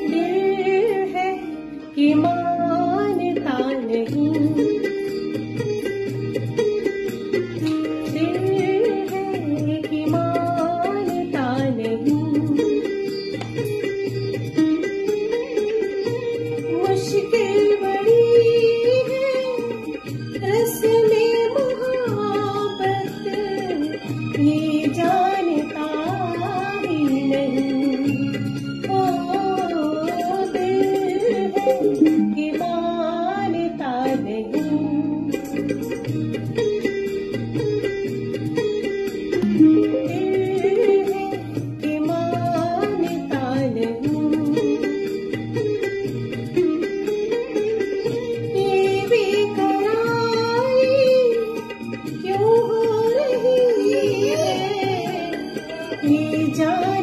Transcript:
दिल है कि मानता नहीं, दिल है कि मानता नहीं, मुश्किल बड़ी है रस्मे मोहब्बत, ये जानता ही नहीं। ओ दिल है कि मानता नहीं, दिल है कि मानता नहीं। ये बेकरारी क्यों हो रही है, ये जान